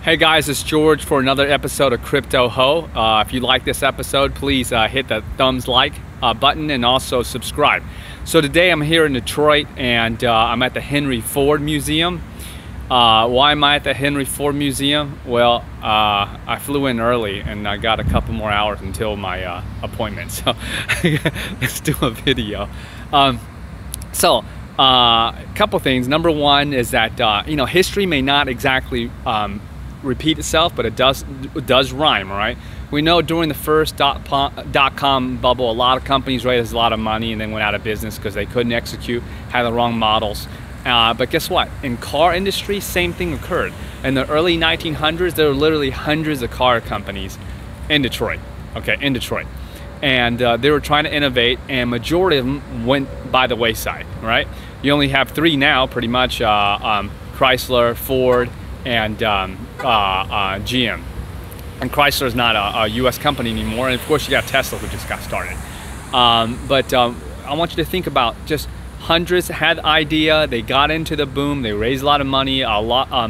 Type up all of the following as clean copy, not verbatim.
Hey guys, it's George for another episode of Crypto Ho. If you like this episode, please hit the thumbs like button and also subscribe. So today I'm here in Detroit and I'm at the Henry Ford Museum. Why am I at the Henry Ford Museum? Well, I flew in early and I got a couple more hours until my appointment. So let's do a video. A couple things. Number one is that history may not exactly repeat itself, but it does rhyme, right? We know during the first dot-com bubble, a lot of companies raised a lot of money and then went out of business because they couldn't execute, had the wrong models. But guess what? In car industry, same thing occurred. In the early 1900s, there were literally hundreds of car companies in Detroit, okay, in Detroit. And they were trying to innovate, and majority of them went by the wayside, right? You only have three now, pretty much, Chrysler, Ford, and GM. And Chrysler is not a US company anymore, and of course you got Tesla, who just got started. I want you to think about just hundreds had the idea, they got into the boom, they raised a lot of money,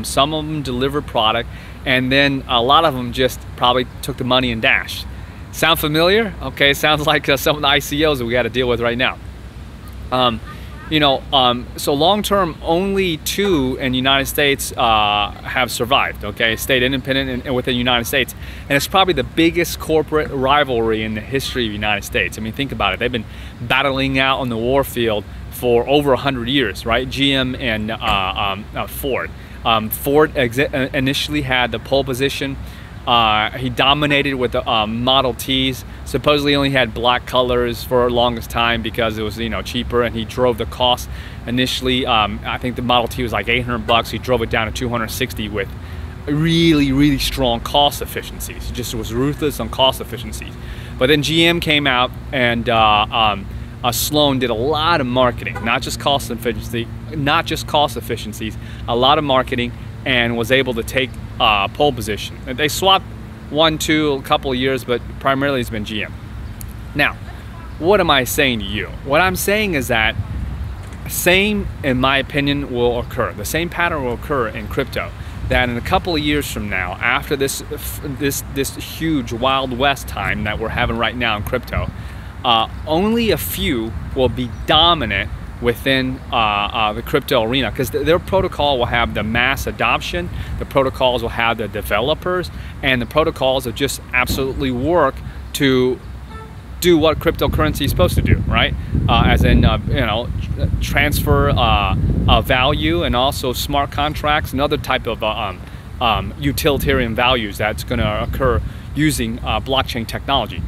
some of them delivered product, and then a lot of them just probably took the money and dashed. Sound familiar? Okay, sounds like some of the ICOs that we got to deal with right now. So long-term, only two in the United States have survived, okay? Stayed independent and within the United States. And it's probably the biggest corporate rivalry in the history of the United States. I mean, think about it. They've been battling out on the war field for over 100 years, right? GM and Ford. Ford initially had the pole position. He dominated with the Model Ts. Supposedly only had black colors for the longest time because it was cheaper, and he drove the cost initially. I think the Model T was like $800. He drove it down to 260 with really strong cost efficiencies. He just was ruthless on cost efficiencies. But then GM came out, and Sloan did a lot of marketing, not just cost efficiencies, a lot of marketing, and was able to take pole position. They swapped a couple of years, but primarily it's been GM. Now, what am I saying to you? What I'm saying is that same, in my opinion, will occur. The same pattern will occur in crypto. That in a couple of years from now, after this huge Wild West time that we're having right now in crypto, only a few will be dominant within the crypto arena, because their protocol will have the mass adoption, the protocols will have the developers, and the protocols will just absolutely work to do what cryptocurrency is supposed to do, right? As in, transfer value, and also smart contracts and other type of utilitarian values that's going to occur using blockchain technology.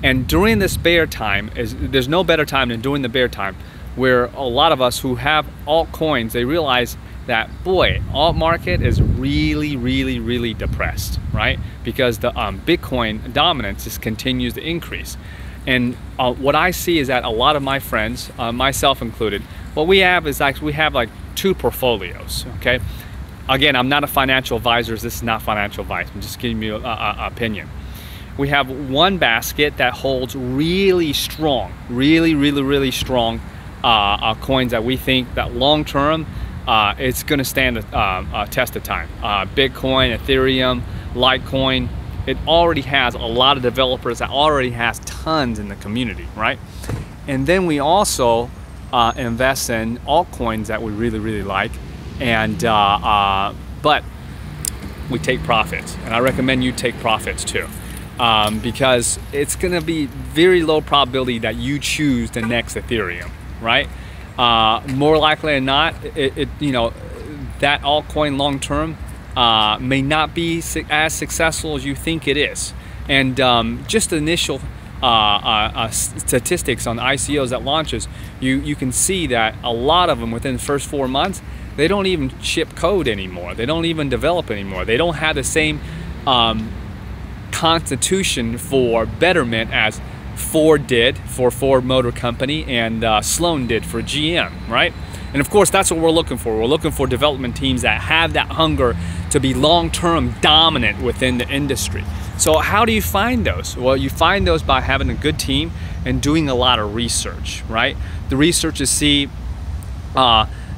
And during this bear time, there's no better time than during the bear time, where a lot of us who have altcoins, they realize that, boy, alt market is really depressed, right? Because the Bitcoin dominance just continues to increase. And what I see is that a lot of my friends, myself included, what we have is we have like two portfolios, okay? Again, I'm not a financial advisor. This is not financial advice. I'm just giving you an opinion. We have one basket that holds really strong, really strong coins that we think that long term it's going to stand a test of time. Bitcoin, Ethereum, Litecoin, it already has a lot of developers, that already has tons in the community, right? And then we also invest in altcoins that we really like, and but we take profits, and I recommend you take profits too. Because it's going to be very low probability that you choose the next Ethereum, right? More likely than not, that altcoin long term may not be as successful as you think it is. And just the initial statistics on ICOs that launches, you can see that a lot of them within the first 4 months, they don't even ship code anymore. They don't even develop anymore. They don't have the same constitution for betterment as Ford did for Ford Motor Company, and Sloan did for GM, right? And of course, that's what we're looking for. We're looking for development teams that have that hunger to be long-term dominant within the industry. So how do you find those? Well, you find those by having a good team and doing a lot of research, right? The research is see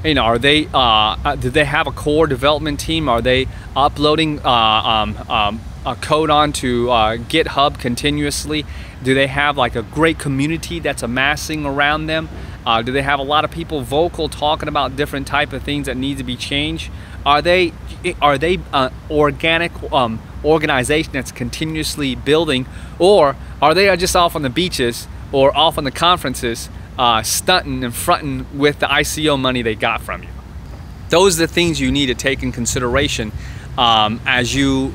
You know, are they do they have a core development team? Are they uploading a code onto GitHub continuously? Do they have like a great community that's amassing around them? Do they have a lot of people vocal talking about different type of things that need to be changed? Are they organic organization that's continuously building, or are they just off on the beaches or off on the conferences stunting and fronting with the ICO money they got from you? Those are the things you need to take in consideration as you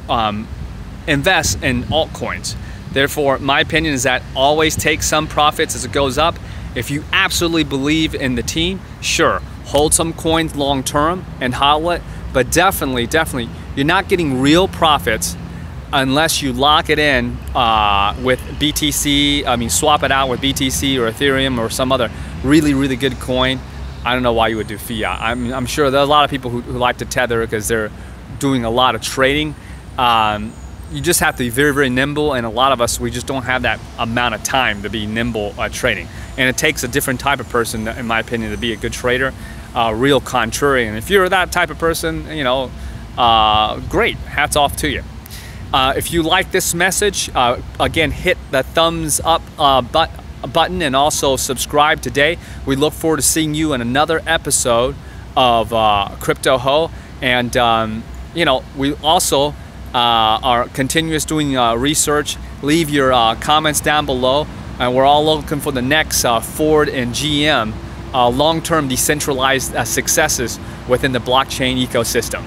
invest in altcoins. Therefore, my opinion is that always take some profits as it goes up. If you absolutely believe in the team, sure, hold some coins long term and hodl it, but definitely, you're not getting real profits unless you lock it in with BTC. I mean, swap it out with BTC or Ethereum or some other really good coin. I don't know why you would do fiat. I'm sure there are a lot of people who like to tether because they're doing a lot of trading. You just have to be very nimble, and a lot of us, we just don't have that amount of time to be nimble trading. And it takes a different type of person, in my opinion, to be a good trader, real contrarian. If you're that type of person, you know, great, hats off to you. If you like this message, again, hit the thumbs up button and also subscribe today. We look forward to seeing you in another episode of Crypto Ho. And, you know, we also are continuous doing research. Leave your comments down below. And we're all looking for the next Ford and GM long-term decentralized successes within the blockchain ecosystem.